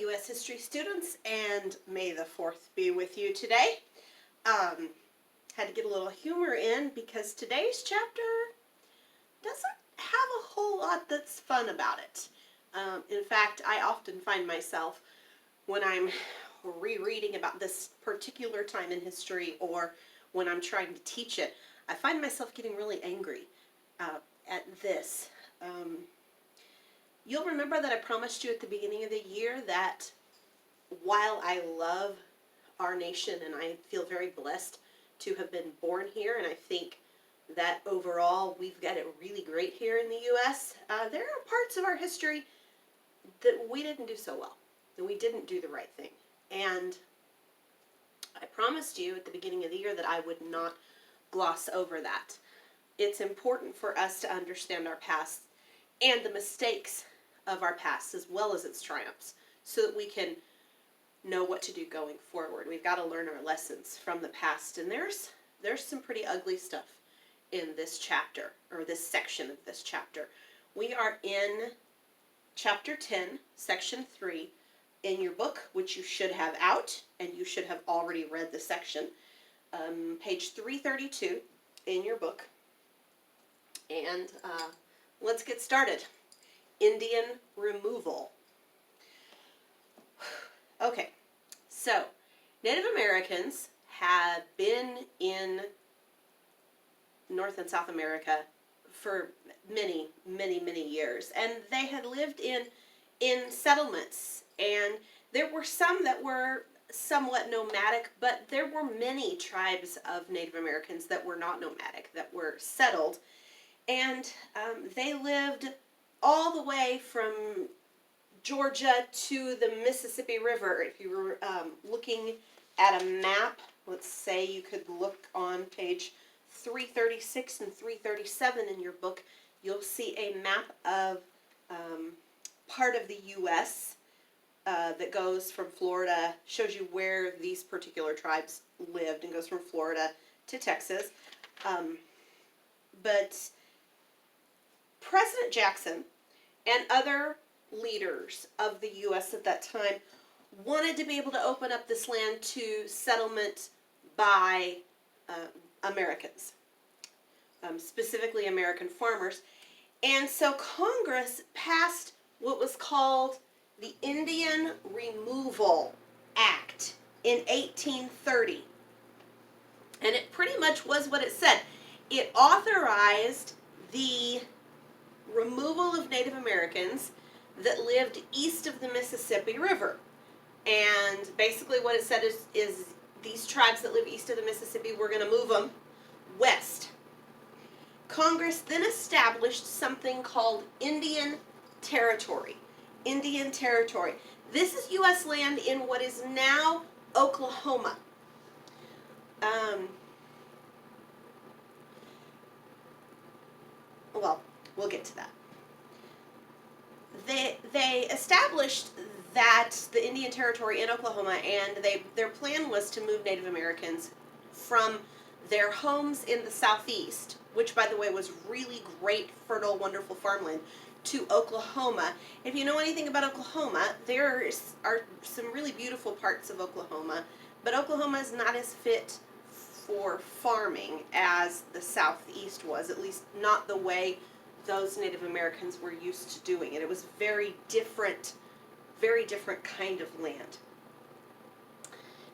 U.S. history students, and may the 4th be with you today. Had to get a little humor in because today's chapter doesn't have a whole lot that's fun about it. In fact, I often find myself, when I'm rereading about this particular time in history or when I'm trying to teach it, I find myself getting really angry at this. You'll remember that I promised you at the beginning of the year that while I love our nation and I feel very blessed to have been born here, and I think that overall we've got it really great here in the U.S., there are parts of our history that we didn't do so well, that we didn't do the right thing. And I promised you at the beginning of the year that I would not gloss over that. It's important for us to understand our past and the mistakes of our past as well as its triumphs so that we can know what to do going forward. We've got to learn our lessons from the past, and there's some pretty ugly stuff in this chapter, or this section of this chapter. We are in chapter 10, section 3 in your book, which you should have out, and you should have already read the section. Page 332 in your book. And let's get started. Indian removal. Okay, so Native Americans had been in North and South America for many, many, many years, and they had lived in settlements, and there were some that were somewhat nomadic, but there were many tribes of Native Americans that were not nomadic, that were settled, and they lived all the way from Georgia to the Mississippi River. If you were looking at a map, let's say you could look on page 336 and 337 in your book, you'll see a map of part of the U.S. That goes from Florida, shows you where these particular tribes lived, and goes from Florida to Texas. But President Jackson and other leaders of the U.S. at that time wanted to be able to open up this land to settlement by Americans, specifically American farmers. And so Congress passed what was called the Indian Removal Act in 1830. And it pretty much was what it said. It authorized the removal of Native Americans that lived east of the Mississippi River. And basically what it said is these tribes that live east of the Mississippi, we're going to move them west. Congress then established something called Indian Territory. Indian Territory. This is U.S. land in what is now Oklahoma. Well, we'll get to that. They established that the Indian Territory in Oklahoma, and their plan was to move Native Americans from their homes in the southeast, which by the way was really great, fertile, wonderful farmland, to Oklahoma. If you know anything about Oklahoma, there are some really beautiful parts of Oklahoma, but Oklahoma is not as fit for farming as the southeast was, at least not the way those Native Americans were used to doing it. It was very different kind of land.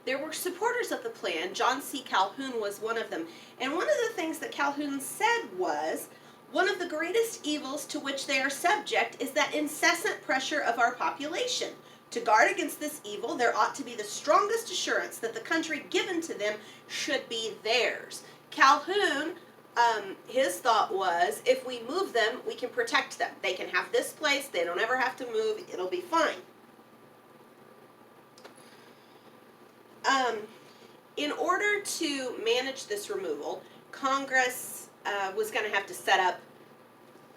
There were supporters of the plan. John C. Calhoun was one of them. And one of the things that Calhoun said was, one of the greatest evils to which they are subject is that incessant pressure of our population. To guard against this evil, there ought to be the strongest assurance that the country given to them should be theirs. Calhoun, his thought was, if we move them, we can protect them. They can have this place, they don't ever have to move, it'll be fine. In order to manage this removal, Congress was going to have to set up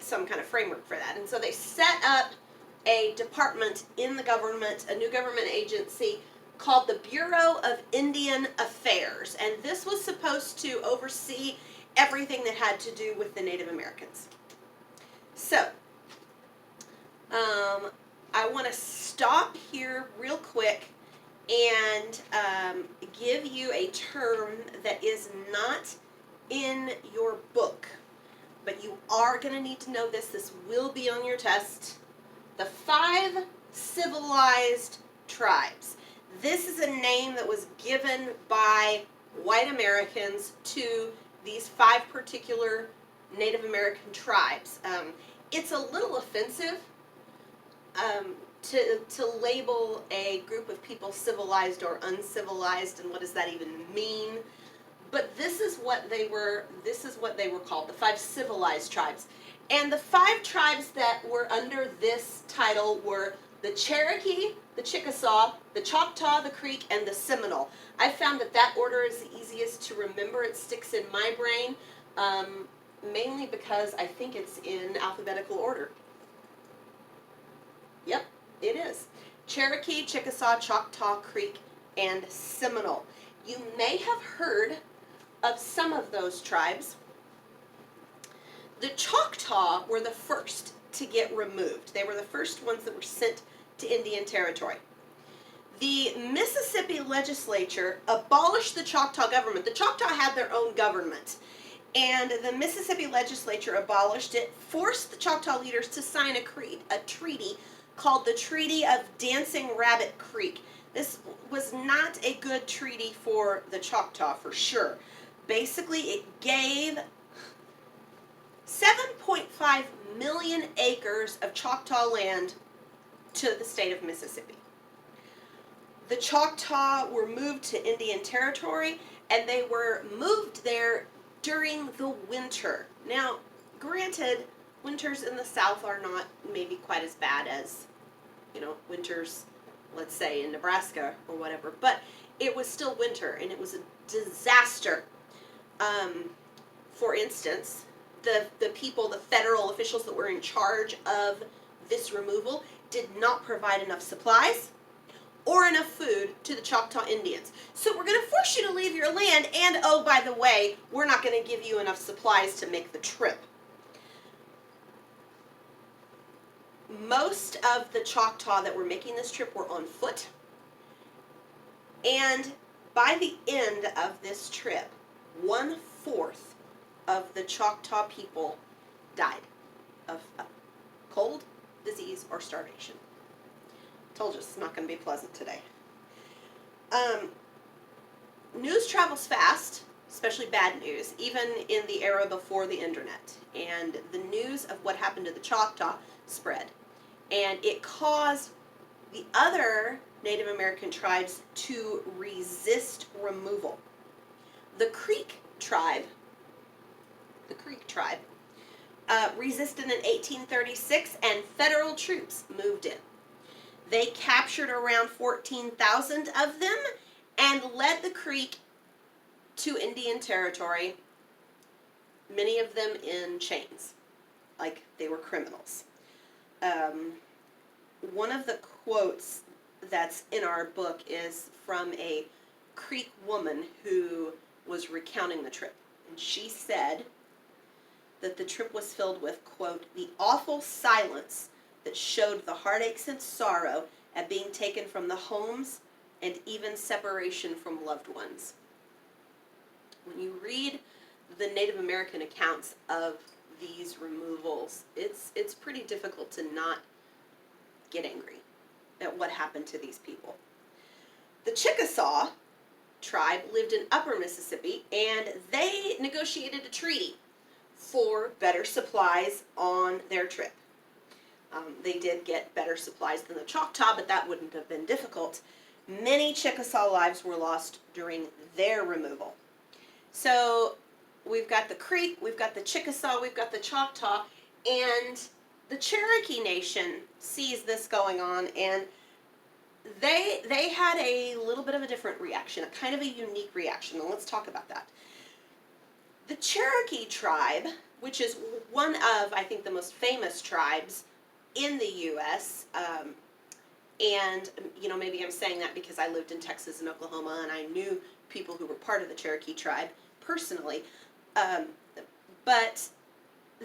some kind of framework for that. And so they set up a department in the government, a new government agency called the Bureau of Indian Affairs. And this was supposed to oversee everything that had to do with the Native Americans. So, I want to stop here here real quick and give you a term that is not in your book, but you are going to need to know this. This will be on your test. The 5 civilized tribes. This is a name that was given by white Americans to these 5 particular Native American tribes. It's a little offensive to label a group of people civilized or uncivilized, and what does that even mean? But this is what they were. This is what they were called, the 5 civilized tribes. And the 5 tribes that were under this title were the Cherokee, the Chickasaw, the Choctaw, the Creek, and the Seminole. I found that order is the easiest to remember. It sticks in my brain, mainly because I think it's in alphabetical order. Yep, it is. Cherokee, Chickasaw, Choctaw, Creek, and Seminole. You may have heard of some of those tribes. The Choctaw were the first to get removed. They were the first ones that were sent to Indian Territory. The Mississippi legislature abolished the Choctaw government. The Choctaw had their own government, and the Mississippi legislature abolished it, forced the Choctaw leaders to sign a treaty called the Treaty of Dancing Rabbit Creek. This was not a good treaty for the Choctaw, for sure. Basically, it gave 7.5 million acres of Choctaw land to the state of Mississippi. The Choctaw were moved to Indian Territory, and they were moved there during the winter. Now, granted, winters in the South are not maybe quite as bad as, winters, let's say, in Nebraska or whatever, but it was still winter, and it was a disaster. For instance, the people, the federal officials that were in charge of this removal did not provide enough supplies or enough food to the Choctaw Indians. So we're going to force you to leave your land, and oh, by the way, we're not going to give you enough supplies to make the trip. Most of the Choctaw that were making this trip were on foot, and by the end of this trip, 1/4 of the Choctaw people died of cold, disease, or starvation. Told you it's not going to be pleasant today. News travels fast, especially bad news, even in the era before the internet. And the news of what happened to the Choctaw spread. And it caused the other Native American tribes to resist removal. The Creek tribe resisted in 1836, and federal troops moved in. They captured around 14,000 of them and led the Creek to Indian Territory, many of them in chains, like they were criminals. One of the quotes that's in our book is from a Creek woman who was recounting the trip. And she said that the trip was filled with, quote, the awful silence that showed the heartaches and sorrow at being taken from the homes and even separation from loved ones. When you read the Native American accounts of these removals, it's pretty difficult to not get angry at what happened to these people. The Chickasaw tribe lived in upper Mississippi, and they negotiated a treaty for better supplies on their trip. They did get better supplies than the Choctaw, but that wouldn't have been difficult. Many Chickasaw lives were lost during their removal. So we've got the Creek, we've got the Chickasaw, we've got the Choctaw, and the Cherokee Nation sees this going on, and they had a little bit of a different reaction, a kind of a unique reaction, and let's talk about that. The Cherokee tribe, which is one of, I think, the most famous tribes in the U.S., and, maybe I'm saying that because I lived in Texas and Oklahoma, and I knew people who were part of the Cherokee tribe personally, but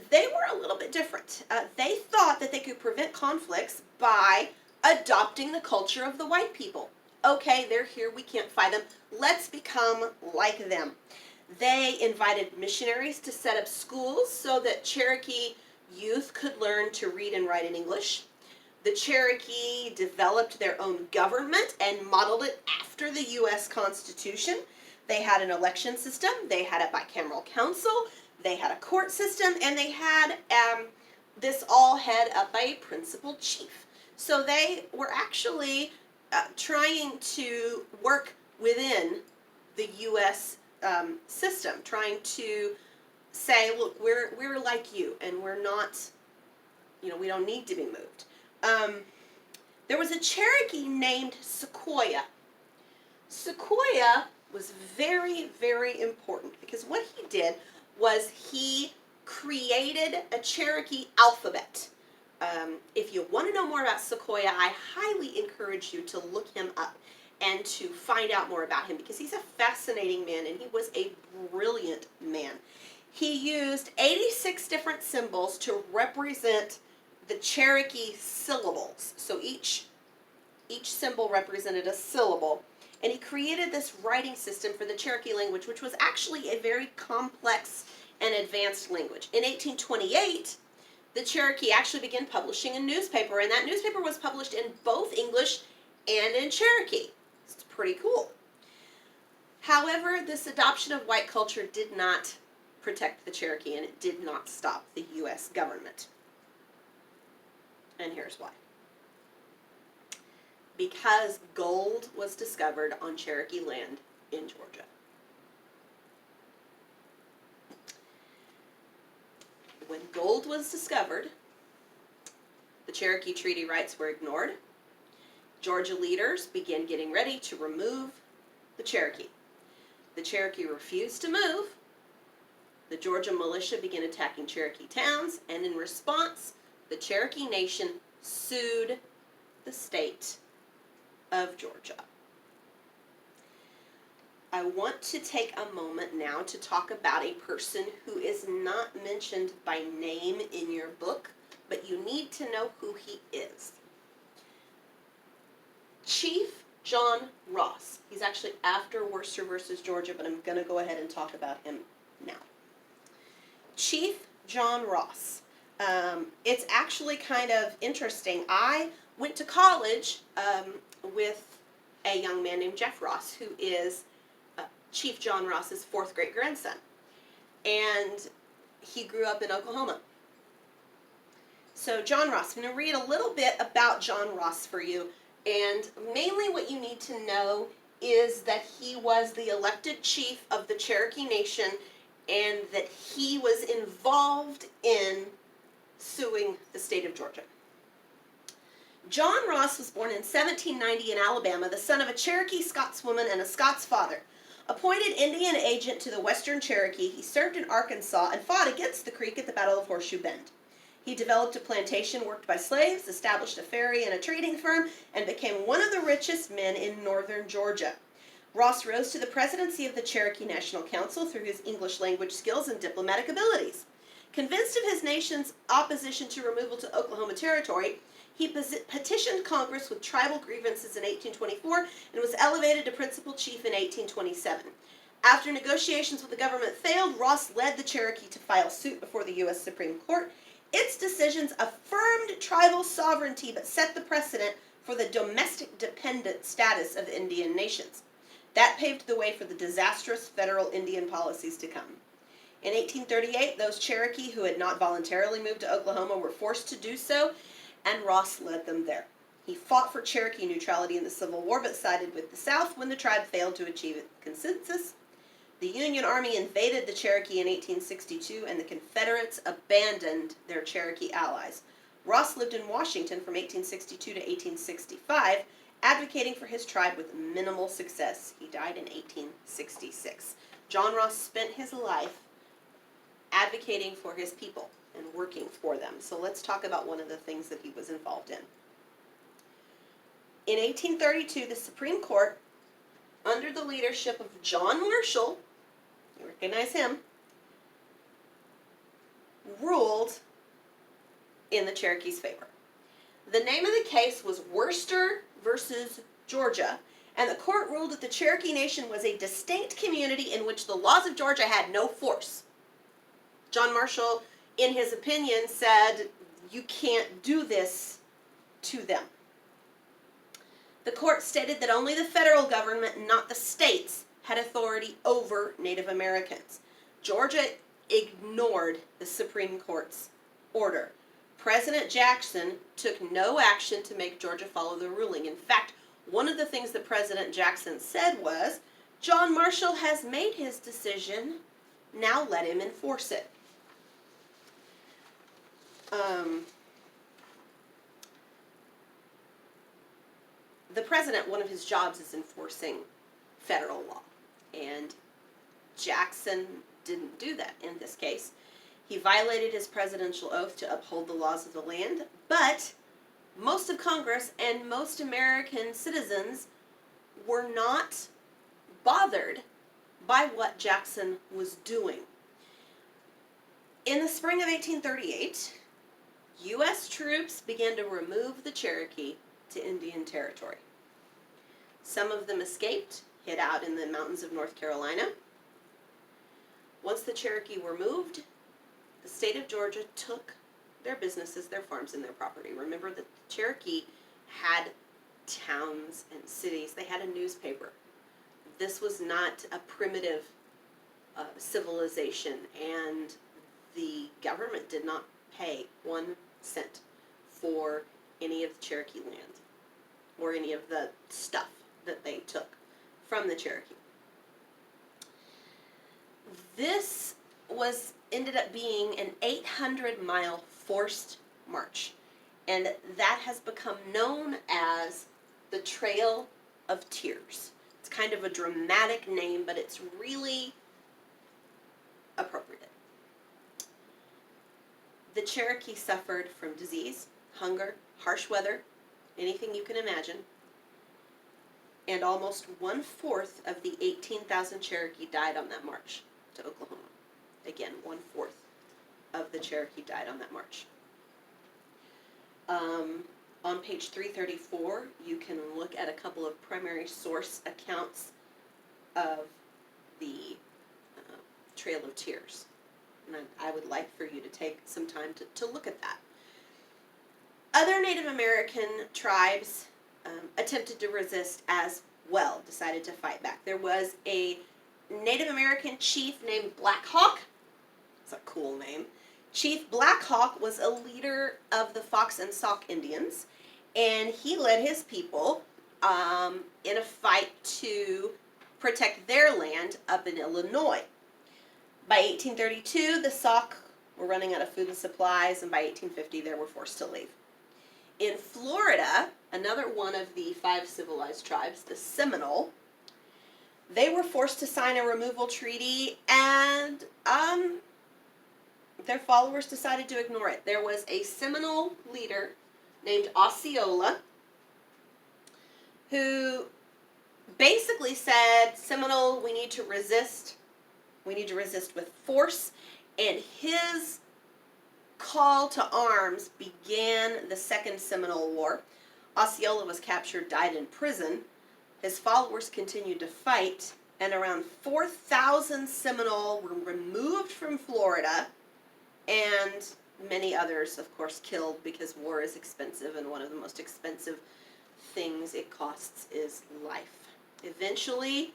they were a little bit different. They thought that they could prevent conflicts by adopting the culture of the white people. Okay, they're here, we can't fight them. Let's become like them. They invited missionaries to set up schools so that Cherokee youth could learn to read and write in English. The Cherokee developed their own government and modeled it after the U.S. Constitution. They had an election system, they had a bicameral council, they had a court system, and they had this all head up by a principal chief. So they were actually trying to work within the U.S. System, trying to say, look, we're like you, and we're not, we don't need to be moved. There was a Cherokee named Sequoyah. Sequoyah was very, very important because what he did was he created a Cherokee alphabet. If you want to know more about Sequoyah, I highly encourage you to look him up and to find out more about him because he's a fascinating man and he was a brilliant man. He used 86 different symbols to represent the Cherokee syllables. So each symbol represented a syllable. And he created this writing system for the Cherokee language, which was actually a very complex and advanced language. In 1828, the Cherokee actually began publishing a newspaper, and that newspaper was published in both English and in Cherokee. It's pretty cool. However, this adoption of white culture did not protect the Cherokee, and it did not stop the U.S. government. And here's why. Because gold was discovered on Cherokee land in Georgia. When gold was discovered, the Cherokee treaty rights were ignored. Georgia leaders began getting ready to remove the Cherokee. The Cherokee refused to move. The Georgia militia began attacking Cherokee towns, and in response, the Cherokee Nation sued the state of Georgia. I want to take a moment now to talk about a person who is not mentioned by name in your book, but you need to know who he is. Chief John Ross. He's actually after Worcester versus Georgia, but I'm going to go ahead and talk about him now. Chief John Ross. It's actually kind of interesting. I went to college with a young man named Jeff Ross, who is Chief John Ross's fourth great grandson. And he grew up in Oklahoma. So John Ross, I'm going to read a little bit about John Ross for you. And mainly what you need to know is that he was the elected chief of the Cherokee Nation and that he was involved in suing the state of Georgia. John Ross was born in 1790 in Alabama, the son of a Cherokee Scotswoman and a Scots father. Appointed Indian agent to the Western Cherokee, he served in Arkansas and fought against the Creek at the Battle of Horseshoe Bend. He developed a plantation worked by slaves, established a ferry and a trading firm, and became one of the richest men in northern Georgia. Ross rose to the presidency of the Cherokee National Council through his English language skills and diplomatic abilities. Convinced of his nation's opposition to removal to Oklahoma Territory, he petitioned Congress with tribal grievances in 1824 and was elevated to principal chief in 1827. After negotiations with the government failed, Ross led the Cherokee to file suit before the U.S. Supreme Court. Its decisions affirmed tribal sovereignty but set the precedent for the domestic dependent status of Indian nations. That paved the way for the disastrous federal Indian policies to come. In 1838, those Cherokee who had not voluntarily moved to Oklahoma were forced to do so, and Ross led them there. He fought for Cherokee neutrality in the Civil War, but sided with the South when the tribe failed to achieve a consensus. The Union Army invaded the Cherokee in 1862, and the Confederates abandoned their Cherokee allies. Ross lived in Washington from 1862 to 1865, advocating for his tribe with minimal success. He died in 1866. John Ross spent his life advocating for his people and working for them. So let's talk about one of the things that he was involved in. In 1832, the Supreme Court, under the leadership of John Marshall, you recognize him, ruled in the Cherokee's favor. The name of the case was Worcester versus Georgia, and the court ruled that the Cherokee Nation was a distinct community in which the laws of Georgia had no force. John Marshall, in his opinion, said, you can't do this to them. The court stated that only the federal government, not the states, had authority over Native Americans. Georgia ignored the Supreme Court's order. President Jackson took no action to make Georgia follow the ruling. In fact, one of the things that President Jackson said was, John Marshall has made his decision, now let him enforce it. The president, one of his jobs is enforcing federal law, and Jackson didn't do that in this case. He violated his presidential oath to uphold the laws of the land, but most of Congress and most American citizens were not bothered by what Jackson was doing. In the spring of 1838, U.S. troops began to remove the Cherokee to Indian Territory. Some of them escaped, hid out in the mountains of North Carolina. Once the Cherokee were moved, the state of Georgia took their businesses, their farms, and their property. Remember that the Cherokee had towns and cities. They had a newspaper. This was not a primitive civilization, and the government did not pay 1 cent for any of the Cherokee land or any of the stuff that they took from the Cherokee. This ended up being an 800-mile forced march, and that has become known as the Trail of Tears. It's kind of a dramatic name, but it's really appropriate. The Cherokee suffered from disease, hunger, harsh weather, anything you can imagine, and almost 1/4 of the 18,000 Cherokee died on that march to Oklahoma. Again, 1/4 of the Cherokee died on that march. On page 334, you can look at a couple of primary source accounts of the Trail of Tears. And I would like for you to take some time to look at that. Other Native American tribes attempted to resist as well, decided to fight back. There was a Native American chief named Black Hawk. It's a cool name. Chief Black Hawk was a leader of the Fox and Sauk Indians, and he led his people in a fight to protect their land up in Illinois. By 1832, the Sauk were running out of food and supplies, and by 1850, they were forced to leave. In Florida, another one of the 5 civilized tribes, the Seminole, they were forced to sign a removal treaty, and their followers decided to ignore it. There was a Seminole leader named Osceola who basically said, Seminole, we need to resist. We need to resist with force. And his call to arms began the Second Seminole War. Osceola was captured, died in prison. His followers continued to fight, and around 4,000 Seminole were removed from Florida, and many others, of course, killed because war is expensive, and one of the most expensive things it costs is life. Eventually,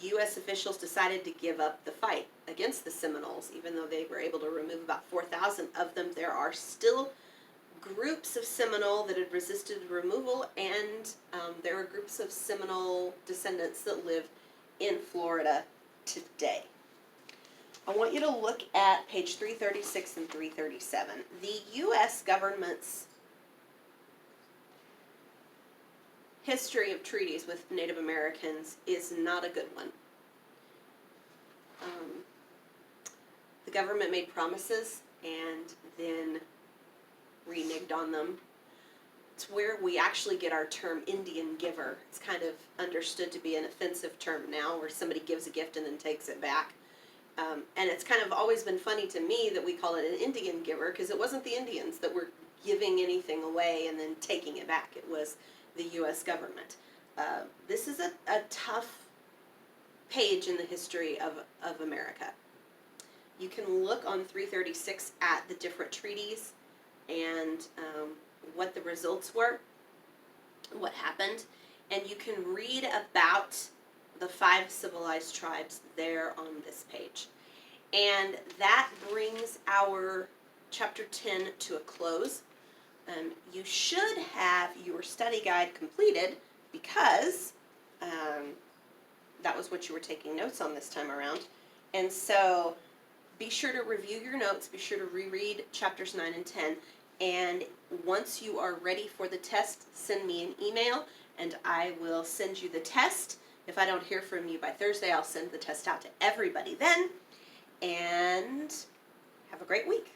U.S. officials decided to give up the fight against the Seminoles, even though they were able to remove about 4,000 of them. There are still groups of Seminole that had resisted removal, and there are groups of Seminole descendants that live in Florida today. I want you to look at page 336 and 337. The U.S. government's history of treaties with Native Americans is not a good one. The government made promises and then reneged on them. It's where we actually get our term Indian giver. It's kind of understood to be an offensive term now, where somebody gives a gift and then takes it back. And it's kind of always been funny to me that we call it an Indian giver, because it wasn't the Indians that were giving anything away and then taking it back. It was the U.S. government. This is a tough page in the history of America. You can look on 336 at the different treaties and what the results were, what happened, and you can read about the 5 civilized tribes there on this page. And that brings our chapter 10 to a close. You should have your study guide completed because that was what you were taking notes on this time around. And so be sure to review your notes, be sure to reread chapters 9 and 10, and once you are ready for the test, send me an email and I will send you the test. If I don't hear from you by Thursday, I'll send the test out to everybody then. And have a great week.